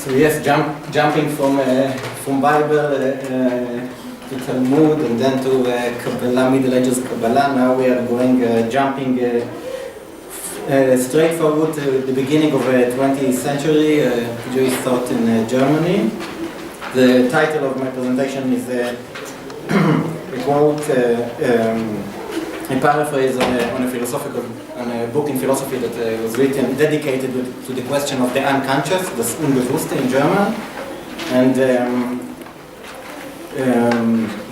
So yes, jumping from Bible to Talmud and then to Kabbalah, Middle Ages Kabbalah. Now we are jumping straight forward to the beginning of the 20th century, Jewish thought in Germany. The title of my presentation is a quote, a paraphrase on a book in philosophy that was written, dedicated to the question of the unconscious, das Unbewusste in German. And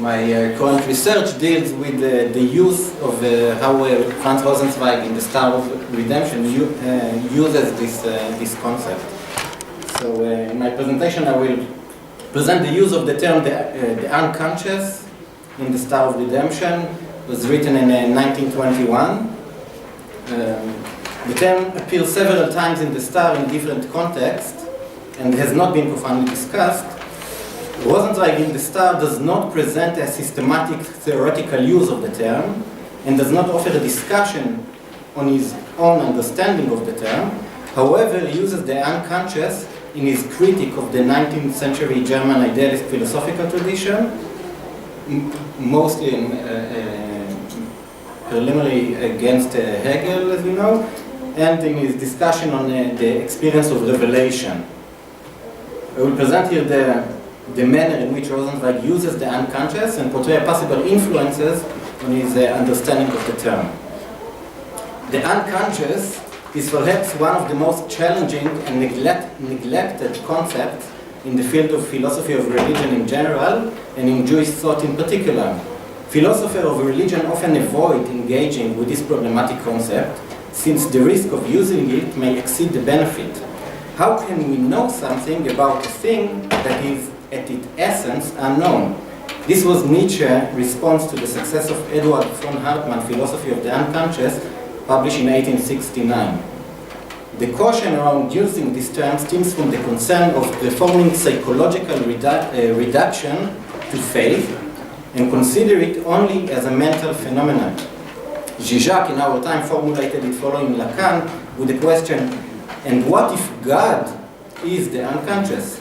my current research deals with the use of how Franz Rosenzweig in The Star of Redemption uses this concept. So in my presentation I will present the use of the term the unconscious in The Star of Redemption. It was written in 1921. The term appears several times in The Star in different contexts and has not been profoundly discussed. Rosenzweig in The Star does not present a systematic theoretical use of the term and does not offer a discussion on his own understanding of the term. However, he uses the unconscious in his critique of the 19th century German idealist philosophical tradition, mostly preliminary against Hegel, as we know, and in his discussion on the experience of revelation. I will present here the manner in which Rosenzweig uses the unconscious and portray possible influences on his understanding of the term. The unconscious is perhaps one of the most challenging and neglected concepts in the field of philosophy of religion in general and in Jewish thought in particular. Philosophers of religion often avoid engaging with this problematic concept since the risk of using it may exceed the benefit. How can we know something about a thing that is at its essence unknown? This was Nietzsche's response to the success of Edward von Hartmann's Philosophy of the Unconscious, published in 1869. The caution around using this term stems from the concern of performing psychological reduction to faith and consider it only as a mental phenomenon. Zizek in our time formulated it following Lacan with the question, and what if God is the unconscious?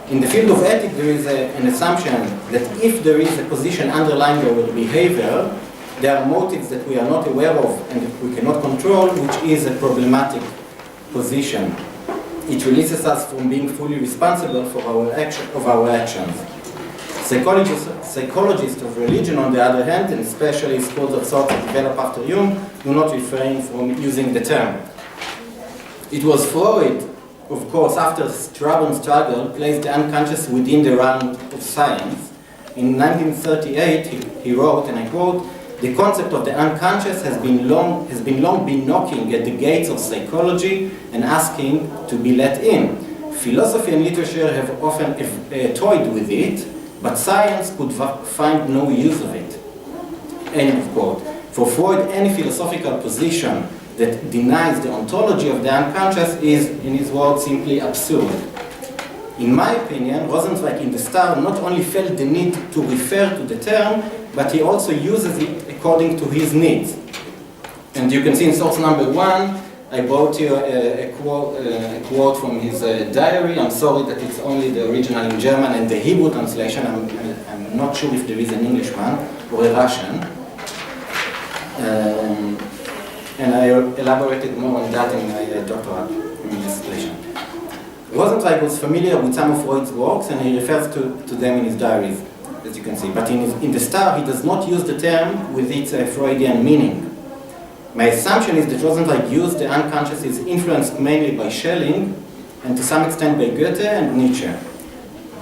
In the field of ethics, there is an assumption that if there is a position underlying our behavior, there are motives that we are not aware of and that we cannot control, which is a problematic position. It releases us from being fully responsible for our actions. Psychologists of religion, on the other hand, and especially schools of thought that develop after Jung, do not refrain from using the term. It was Freud, of course, after struggle, placed the unconscious within the realm of science. In 1938, he wrote, and I quote, "The concept of the unconscious has long been knocking at the gates of psychology and asking to be let in. Philosophy and literature have often toyed with it, but science could find no use of it." End of quote. For Freud, any philosophical position that denies the ontology of the unconscious is, in his words, simply absurd. In my opinion, Rosenzweig in The Star not only felt the need to refer to the term, but he also uses it according to his needs. And you can see in source number 1, I brought you a quote from his diary. I'm sorry that it's only the original in German and the Hebrew translation. I'm not sure if there is an English one or a Russian. And I elaborated more on that in my doctorate dissertation. Rosenzweig was familiar with some of Freud's works and he refers to them in his diaries, as you can see. But in The Star, he does not use the term with its Freudian meaning. My assumption is that Rosenzweig used the unconscious is influenced mainly by Schelling and to some extent by Goethe and Nietzsche.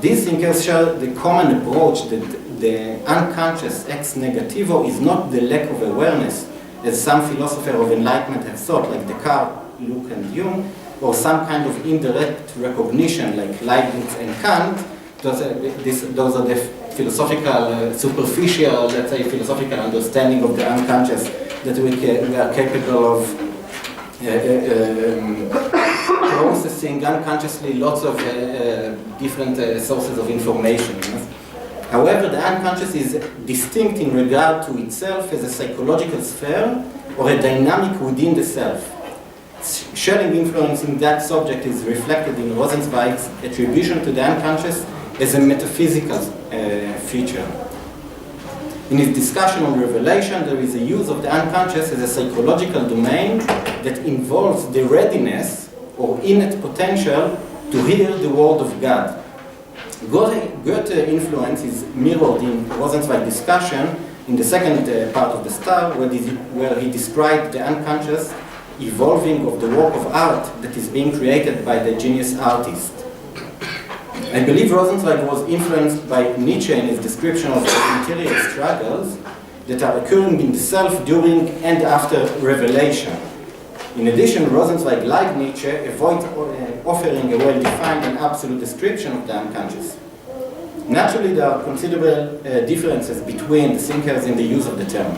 These thinkers share the common approach that the unconscious ex negativo is not the lack of awareness, as some philosophers of enlightenment have thought, like Descartes, Locke, and Jung, or some kind of indirect recognition, like Leibniz and Kant. Those are the philosophical, superficial, let's say, philosophical understanding of the unconscious that we are capable of processing unconsciously lots of different sources of information. However, the unconscious is distinct in regard to itself as a psychological sphere or a dynamic within the self. Schelling influence in that subject is reflected in Rosenzweig's attribution to the unconscious as a metaphysical feature. In his discussion on revelation, there is a use of the unconscious as a psychological domain that involves the readiness or innate potential to hear the word of God. Goethe influence is mirrored in Rosenzweig's discussion in the second part of the Star, where he described the unconscious evolving of the work of art that is being created by the genius artist. I believe Rosenzweig was influenced by Nietzsche in his description of the interior struggles that are occurring in the self during and after revelation. In addition, Rosenzweig, like Nietzsche, avoids offering a well-defined and absolute description of the unconscious. Naturally, there are considerable differences between the thinkers in the use of the term.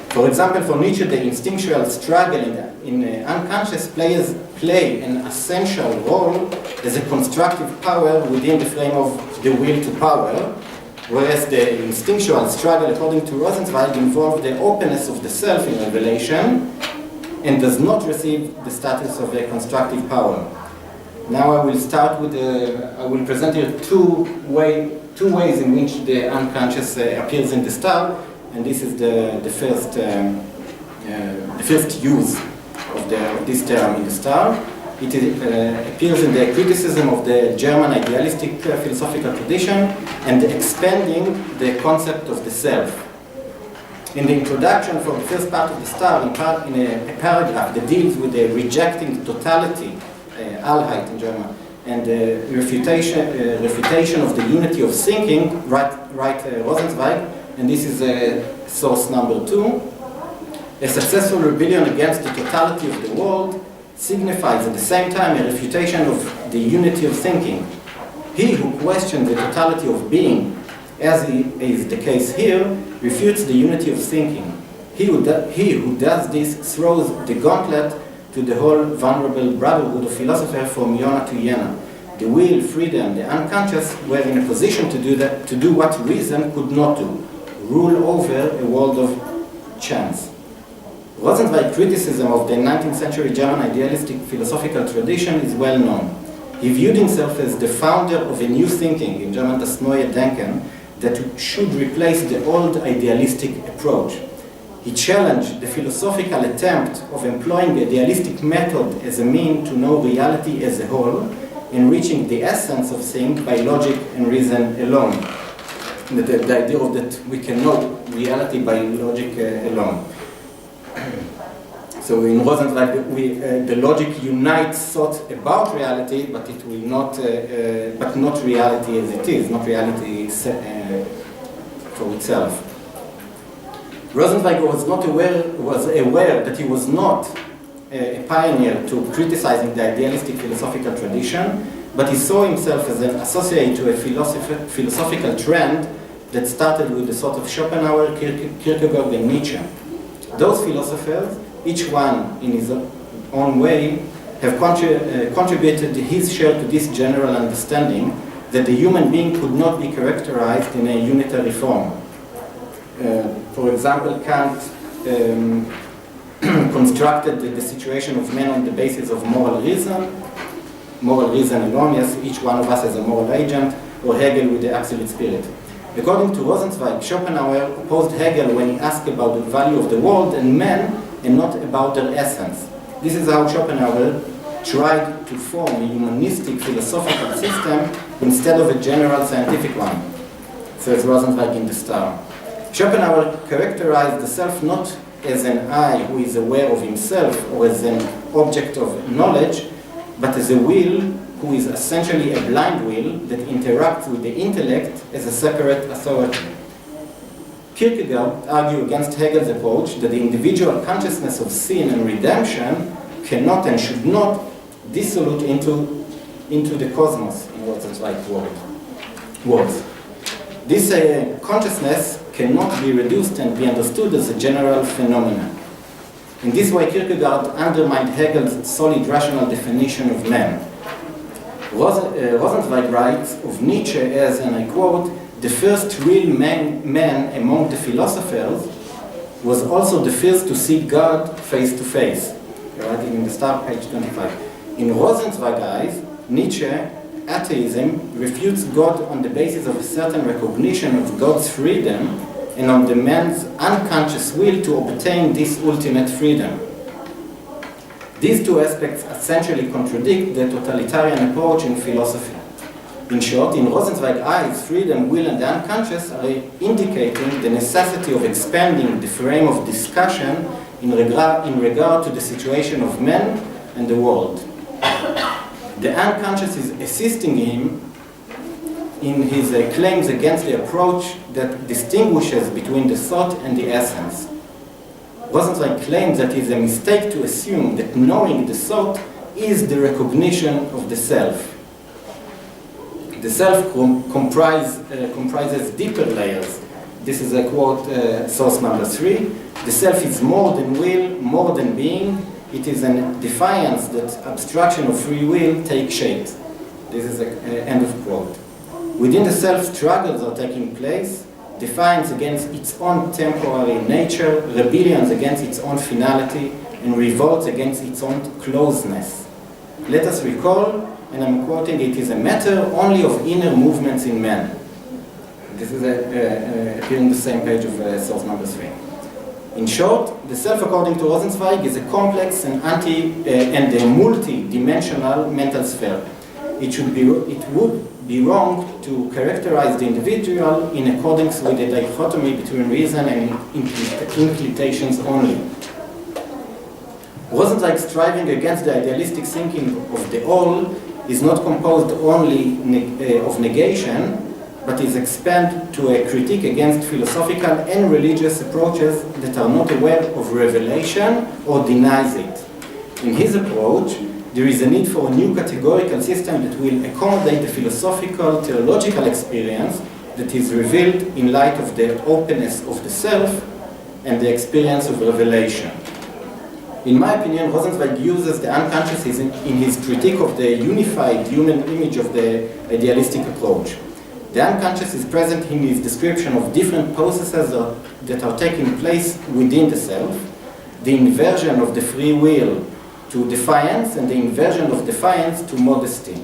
For example, for Nietzsche, the instinctual struggle in unconscious play an essential role as a constructive power within the frame of the will to power, whereas the instinctual struggle, according to Rosenzweig, involves the openness of the self in revelation and does not receive the status of a constructive power. Now I will start with I will present here two ways in which the unconscious appears in the Star, and this is the first use of this term in the Star. It appears in the criticism of the German idealistic philosophical tradition and expanding the concept of the self. In the introduction for the first part of the Star, in a paragraph that deals with the rejecting totality, Allheit in German, and the refutation of the unity of thinking, write Rosenzweig, and this is source number 2. A successful rebellion against the totality of the world signifies at the same time a refutation of the unity of thinking. He who questions the totality of being, as is the case here, refutes the unity of thinking. He who does this throws the gauntlet to the whole vulnerable brotherhood of philosophers from Jona to Jena. The will, freedom, the unconscious were in a position to do what reason could not do, rule over a world of chance. Rosenzweig's criticism of the 19th century German idealistic philosophical tradition is well known. He viewed himself as the founder of a new thinking, in German das neue Denken, that should replace the old idealistic approach. He challenged the philosophical attempt of employing the idealistic method as a mean to know reality as a whole, enriching the essence of things by logic and reason alone. The idea of that we can know reality by logic alone. So in Rosenzweig, the logic unites thought about reality, but it will not, but not reality as it is, not reality for itself. Rosenzweig was aware that he was not a pioneer to criticizing the idealistic philosophical tradition, but he saw himself as an associate to a philosophical trend that started with the thought of Schopenhauer, Kierkegaard, and Nietzsche. Those philosophers, each one in his own way, have contributed his share to this general understanding that the human being could not be characterized in a unitary form. For example, Kant constructed the situation of man on the basis of moral reason alone, yes, each one of us as a moral agent, or Hegel with the absolute spirit. According to Rosenzweig, Schopenhauer opposed Hegel when he asked about the value of the world and men and not about their essence. This is how Schopenhauer tried to form a humanistic philosophical system instead of a general scientific one, says Rosenzweig in The Star. Schopenhauer characterized the self not as an I who is aware of himself or as an object of knowledge, but as a will who is essentially a blind will that interacts with the intellect as a separate authority. Kierkegaard argued against Hegel's approach that the individual consciousness of sin and redemption cannot and should not dissolute into the cosmos, in Rosenzweig's words. This consciousness cannot be reduced and be understood as a general phenomenon. In this way, Kierkegaard undermined Hegel's solid rational definition of man. Rosenzweig writes of Nietzsche as, and I quote, "The first real man among the philosophers was also the first to see God face to face. writing in the Star, page 25. In Rosenzweig eyes, Nietzsche, atheism refutes God on the basis of a certain recognition of God's freedom and on the man's unconscious will to obtain this ultimate freedom. These two aspects essentially contradict the totalitarian approach in philosophy. In short, in Rosenzweig's eyes, freedom, will, and the unconscious are indicating the necessity of expanding the frame of discussion in regard to the situation of man and the world. The unconscious is assisting him in his claims against the approach that distinguishes between the thought and the essence. Rosenzweig claims that it is a mistake to assume that knowing the thought is the recognition of the self. The self comprises deeper layers. This is a quote, source number 3. The self is more than will, more than being. It is a defiance that abstraction of free will takes shape. This is an end of quote. Within the self, struggles are taking place, defiance against its own temporary nature, rebellions against its own finality, and revolts against its own closeness. Let us recall, and I'm quoting, it is a matter only of inner movements in man. This is appearing on the same page of source number 3. In short, the self, according to Rosenzweig, is a complex and a multi-dimensional mental sphere. It would be wrong to characterize the individual in accordance with the dichotomy between reason and inclinations only. Rosenzweig's striving against the idealistic thinking of the all is not composed only of negation, but is expanded to a critique against philosophical and religious approaches that are not aware of revelation or denies it. In his approach, there is a need for a new categorical system that will accommodate the philosophical, theological experience that is revealed in light of the openness of the self and the experience of revelation. In my opinion, Rosenzweig uses the unconscious in his critique of the unified human image of the idealistic approach. The unconscious is present in his description of different processes that are taking place within the self, the inversion of the free will to defiance and the inversion of defiance to modesty.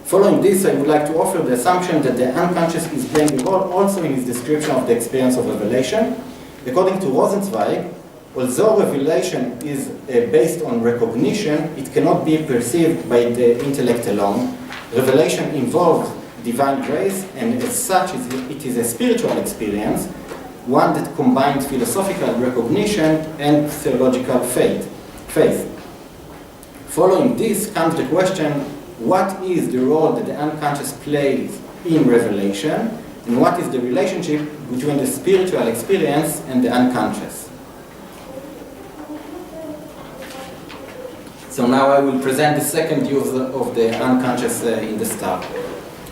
Following this, I would like to offer the assumption that the unconscious is playing a role also in his description of the experience of revelation. According to Rosenzweig, although revelation is based on recognition, it cannot be perceived by the intellect alone. Revelation involves divine grace, and as such, it is a spiritual experience, one that combines philosophical recognition and theological faith. Following this comes the question, what is the role that the unconscious plays in revelation, and what is the relationship between the spiritual experience and the unconscious? So now I will present the second view of the unconscious in the star.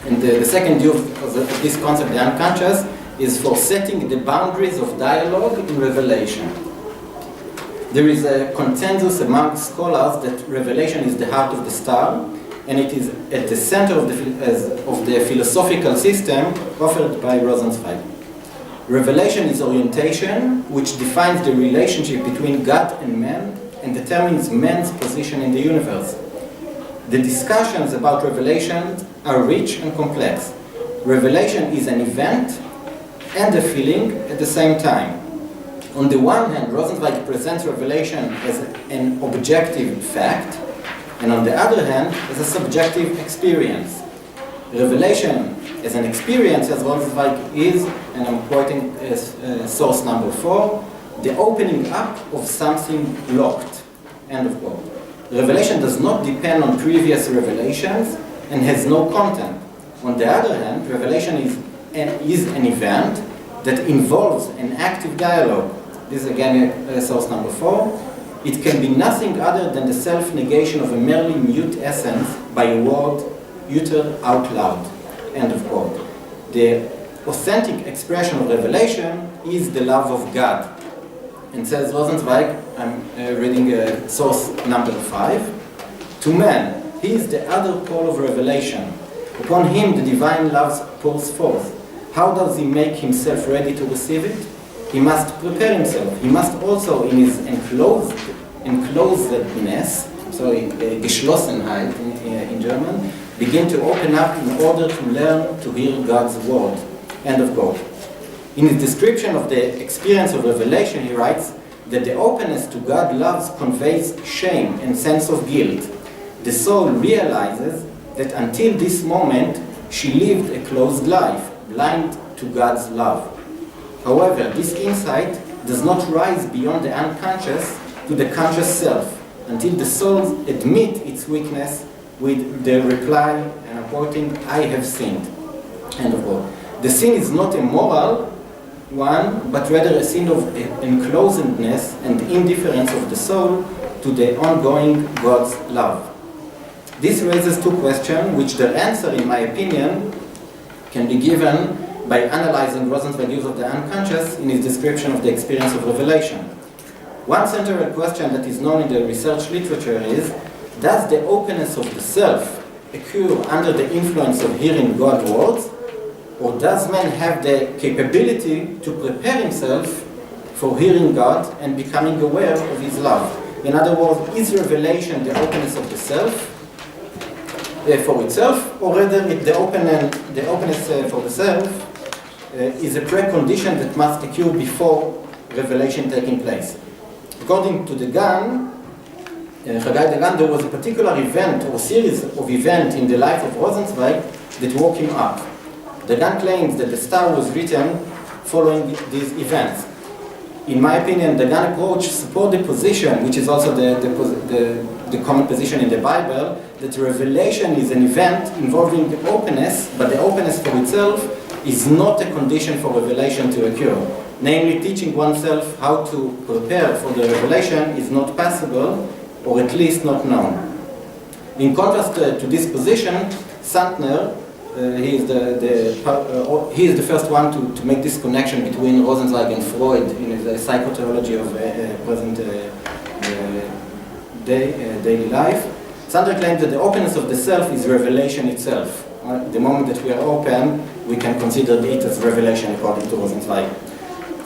And the second view of this concept, the unconscious, is for setting the boundaries of dialogue in revelation. There is a consensus among scholars that revelation is the heart of the star, and it is at the center of the philosophical system offered by Rosenzweig. Revelation is orientation, which defines the relationship between God and man and determines man's position in the universe. The discussions about revelation are rich and complex. Revelation is an event and a feeling at the same time. On the one hand, Rosenzweig presents revelation as an objective fact, and on the other hand, as a subjective experience. Revelation as an experience, as Rosenzweig is, and I'm quoting source number 4, the opening up of something locked, end of quote. Revelation does not depend on previous revelations and has no content. On the other hand, revelation is an event that involves an active dialogue. This is again source number 4. It can be nothing other than the self-negation of a merely mute essence by a word uttered out loud. End of quote. The authentic expression of revelation is the love of God. And says Rosenzweig, I'm reading source number 5, to man, he is the other pole of revelation. Upon him the divine love pours forth. How does he make himself ready to receive it? He must prepare himself. He must also, in his enclosed enclosedness, Geschlossenheit in German, begin to open up in order to learn to hear God's word. End of quote. In his description of the experience of revelation, he writes that the openness to God's love conveys shame and sense of guilt. The soul realizes that until this moment, she lived a closed life, blind to God's love. However, this insight does not rise beyond the unconscious to the conscious self, until the soul admits its weakness with the reply, and I'm quoting, "I have sinned." End of quote. The sin is not a moral one, but rather a sin of enclosedness and indifference of the soul to the ongoing God's love. This raises two questions, which their answer, in my opinion, can be given by analyzing Rosenzweig's use of the unconscious in his description of the experience of revelation. One central question that is known in the research literature is, does the openness of the self occur under the influence of hearing God's words, or does man have the capability to prepare himself for hearing God and becoming aware of his love? In other words, is revelation the openness of the self for itself, or rather the openness for the self is a precondition that must occur before revelation taking place? According to Dagan, there was a particular event or series of events in the life of Rosenzweig that woke him up. Dagan claims that the star was written following these events. In my opinion, Dagan's approach supports the position, which is also the common position in the Bible, that revelation is an event involving openness, but the openness for itself is not a condition for revelation to occur. Namely, teaching oneself how to prepare for the revelation is not possible, or at least not known. In contrast to this position, Santner, he is the first one to make this connection between Rosenzweig and Freud in his psychotheology of present daily life. Santner claims that the openness of the self is revelation itself. The moment that we are open, we can consider it as revelation according to Rosenzweig.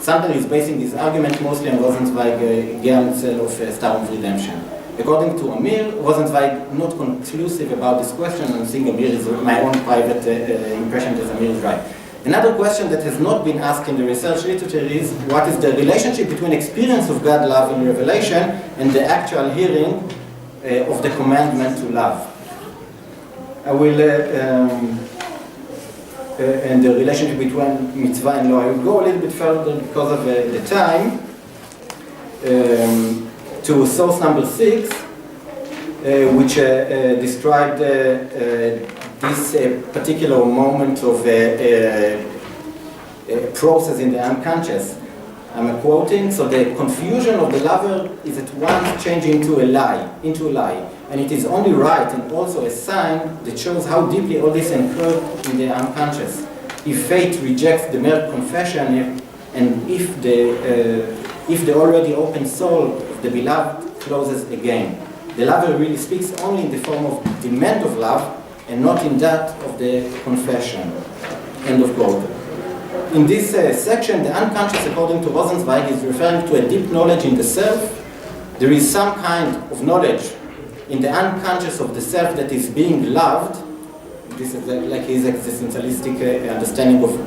Santner is basing his argument mostly on Rosenzweig's Gernzel of Star of Redemption. According to Amir, Rosenzweig not conclusive about this question, and I think Amir is my own private impression that Amir is right. Another question that has not been asked in the research literature is, what is the relationship between experience of God love in Revelation and the actual hearing of the commandment to love? I will, and the relationship between mitzvah and law. I will go a little bit further because of the time. To source number 6, which described this particular moment of a process in the unconscious. I'm quoting, so the confusion of the lover is at once changed into a lie, and it is only right and also a sign that shows how deeply all this occurred in the unconscious. If fate rejects the mere confession, and if the already open soul of the beloved closes again. The lover really speaks only in the form of demand of love and not in that of the confession. End of quote. In this section, the unconscious, according to Rosenzweig, is referring to a deep knowledge in the self. There is some kind of knowledge in the unconscious of the self that is being loved. This is like his existentialistic understanding of,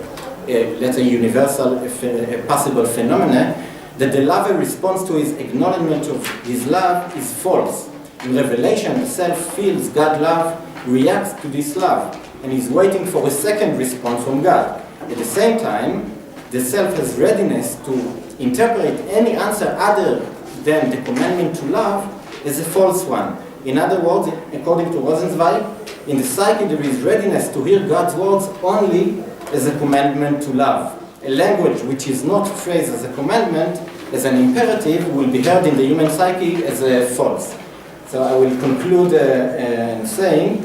let's say, universal possible phenomena, that the lover response to his acknowledgement of his love is false. In Revelation, the self feels God's love, reacts to this love, and is waiting for a second response from God. At the same time, the self has readiness to interpret any answer other than the commandment to love as a false one. In other words, according to Rosenzweig, in the psyche there is readiness to hear God's words only as a commandment to love. A language which is not phrased as a commandment, as an imperative, will be heard in the human psyche as a false. So I will conclude saying,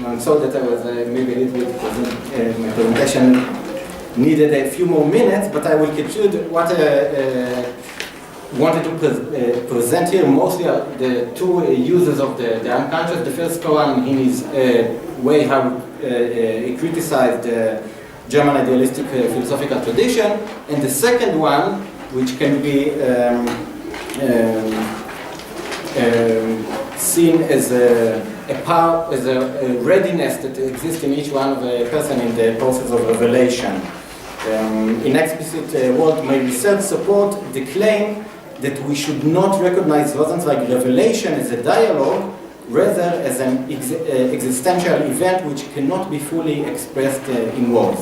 I'm sorry that I was maybe a little bit, my presentation needed a few more minutes, but I will conclude what I wanted to present here. Mostly the two uses of the unconscious. The first one in his way how he criticized German idealistic philosophical tradition, and the second one, which can be seen as a readiness that exists in each one of a person in the process of revelation. In explicit world may research support the claim that we should not recognize Rosenzweig revelation as a dialogue, rather as an existential event which cannot be fully expressed in words.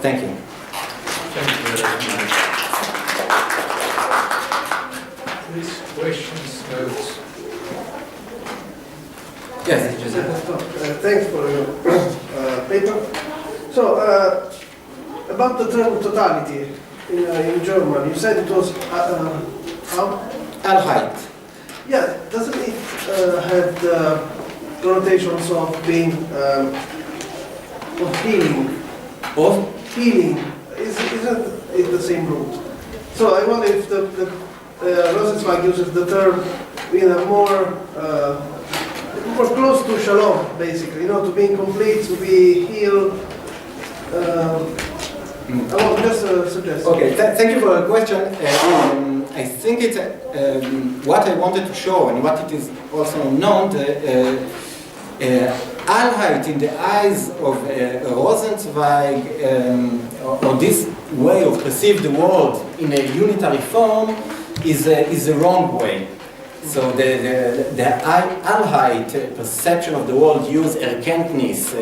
Thank you. Thank you very much. Please, questions, notes? Yes. Thanks for your paper. So, about the term totality in German, you said it was how? Allheit. Yeah, doesn't it have the connotations of being of healing? Of? Healing. Isn't it the same root? So I wonder if the Rosenzweig uses the term in a more close to shalom, basically, you know, to being complete, to be healed. I will just suggest. Okay, thank you for the question. I think it's what I wanted to show, and what it is also known, Allheit in the eyes of Rosenzweig, or this way of perceive the world in a unitary form, is a wrong way. So the Allheit perception of the world use Erkenntnis,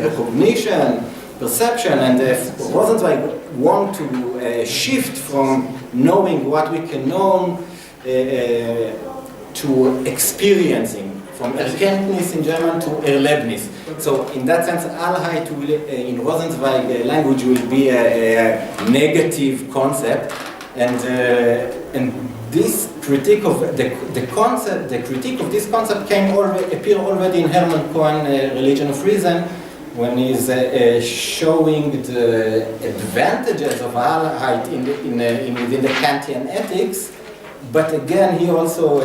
recognition, perception, and Rosenzweig want to shift from knowing what we can know to experiencing, from Erkenntnis in German to Erlebnis. So in that sense, Allheit in Rosenzweig language will be a negative concept, and this critique of the concept, the critique of this concept appear already in Hermann Cohen, Religion of Reason, when he's showing the advantages of Allheit within the Kantian ethics, but again he also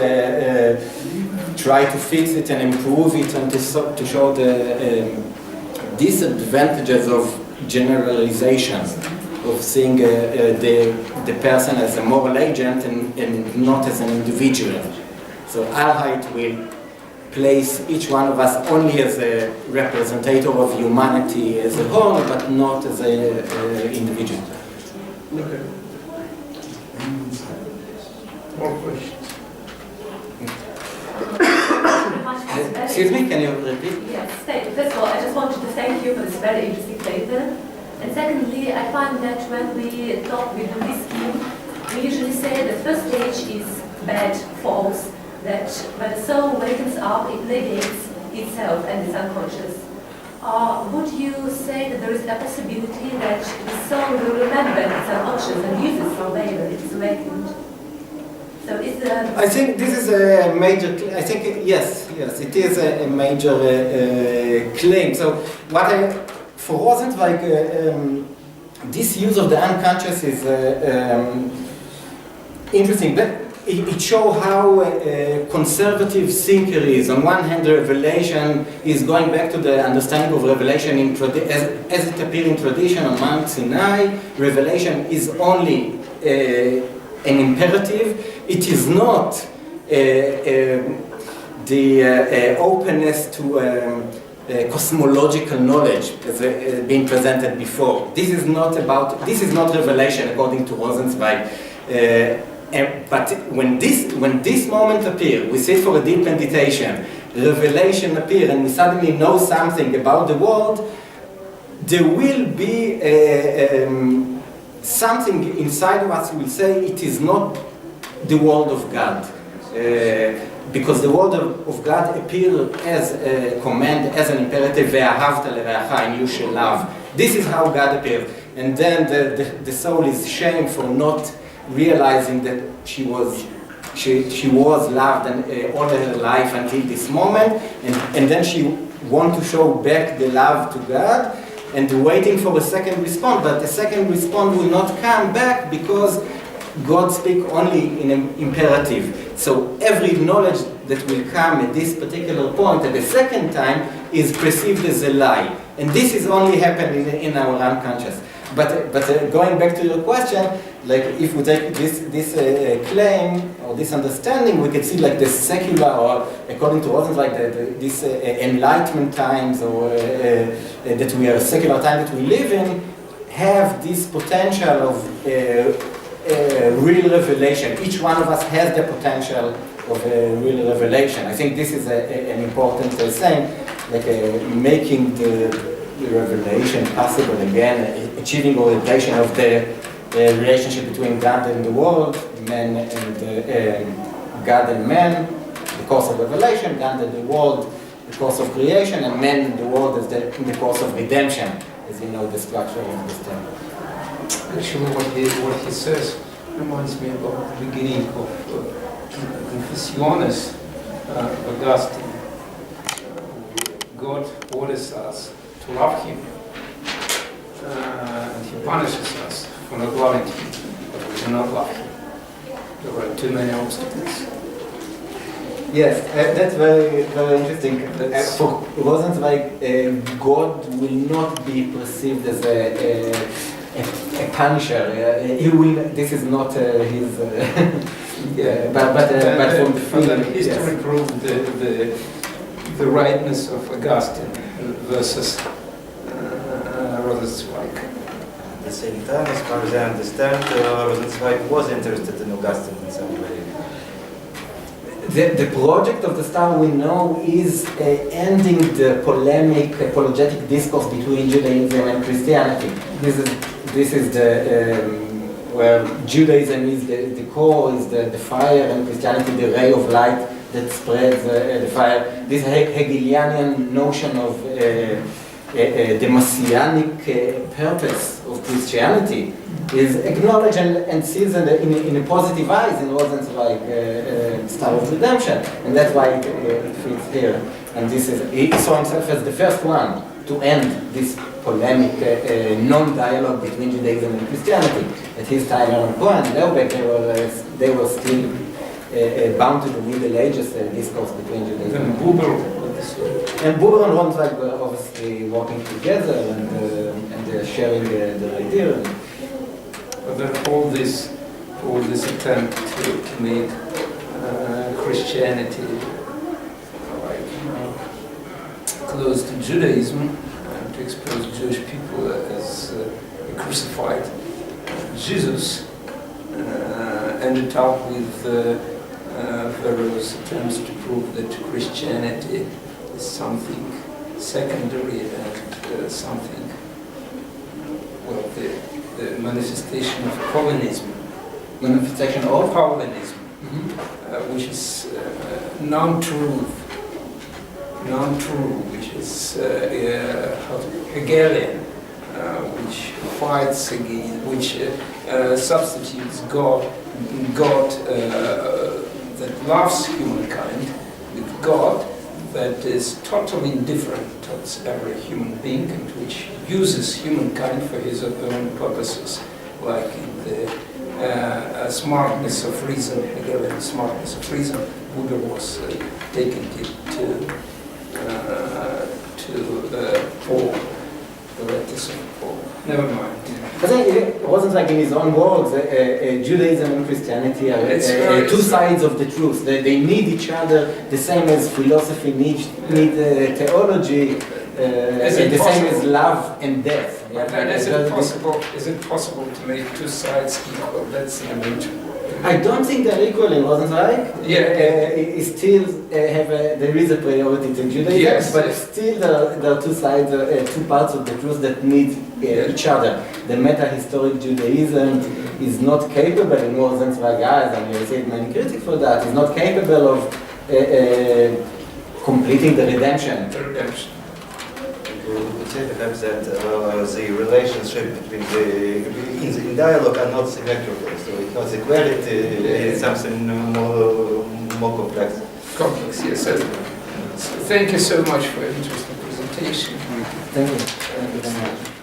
tried to fix it and improve it, and to show the disadvantages of generalization, of seeing the person as a moral agent and not as an individual. So Allheit will place each one of us only as a representative of humanity as a whole, but not as an individual. Okay. More questions? Excuse me, can you repeat? Yes, first of all, I just wanted to thank you for this very interesting paper. And secondly, I find that when we talk with this scheme, we usually say the first stage is bad, false, that when the soul wakens up, it negates itself and is unconscious. Would you say that there is a possibility that the soul will remember its unconscious and use it for later, it is awakened? So is I think this is a major, I think, yes, it is a major claim. So for Rosenzweig, this use of the unconscious is interesting. But it shows how conservative thinker is. On one hand, the revelation is going back to the understanding of revelation as it appears in tradition on Mount Sinai. Revelation is only an imperative. It is not the openness to cosmological knowledge as being presented before. This is not revelation according to Rosenzweig. But when this moment appears, we sit for a deep meditation, revelation appears, and we suddenly know something about the world, there will be something inside of us will say it is not the word of God. Because the word of God appears as a command, as an imperative, ve'ahavta le'reacha, and you shall love. This is how God appears. And then the soul is shamed for not realizing that she was loved and all her life until this moment, and then she wants to show back the love to God, and waiting for a second response, but the second response will not come back because God speaks only in an imperative. So every knowledge that will come at this particular point at the second time is perceived as a lie. And this is only happening in our unconscious. But going back to your question, like if we take this claim or this understanding, we can see like the secular, or according to Rosenzweig, this enlightenment times, or that we are a secular time that we live in, have this potential of real revelation. Each one of us has the potential of real revelation. I think this is an important saying, like making the revelation possible again, achieving orientation of the relationship between God and the world, man and God and man, the course of revelation, God and the world, the course of creation, and man and the world is in the course of redemption, as you know the structure of this thing. Actually, what he says reminds me about the beginning of Confessiones of Augustine. God orders us to love Him, and He punishes us for not loving Him, but we do not love Him. There are too many obstacles. Yes, that's very, very interesting. For Rosenzweig, God will not be perceived as a punisher. He will. This is not his. But from the field, history proved the rightness of Augustine versus Rosenzweig. At the same time, as far as I understand, Rosenzweig was interested in Augustine in some way. The project of the star, we know, is ending the polemic, apologetic discourse between Judaism and Christianity. This is the where Judaism is the core, is the fire, and Christianity the ray of light that spreads the fire. This Hegelian notion of the messianic purpose of Christianity is acknowledged and sees in a positive eyes in Rosenzweig Star of Redemption, and that's why it fits here. And this is, he saw himself as the first one to end this polemic non-dialogue between Judaism and Christianity. At his time, Aaron Cohen and Lerbeck, they were still bound to the Middle Ages discourse between Judaism and Christianity. And Buber and Rosenzweig were obviously working together and sharing the idea. But then all this attempt to make Christianity close to Judaism, and to expose Jewish people as a crucified Jesus, ended up with various attempts to prove that Christianity is something secondary and something, well, the manifestation of Paulinism. Manifestation of Paulinism, which is non-true, which is Hegelian, which fights against, which substitutes God that loves humankind with God that is totally indifferent towards every human being, and which uses humankind for his own purposes, like in the smartness of reason, Hegelian smartness of reason. Buber was taking it to Paul, the letters of Paul. Never mind. I think it wasn't like in his own words, Judaism and Christianity are two sides of the truth. They need each other, the same as philosophy need theology, the same as love and death. And is it possible to make two sides equal? That's an image. I don't think they're equal in Rosenzweig. It still there is a priority to Judaism, yes, but still there are two sides, two parts of the truth that need each other. The meta-historic Judaism is not capable in Rosenzweig eyes, and you see many critics for that, is not capable of completing the redemption. We would say perhaps that the relationship between in dialogue are not symmetrical, so it's not equality, it's something more complex. Complex, yes. Thank you so much for your interesting presentation. Thank you very much.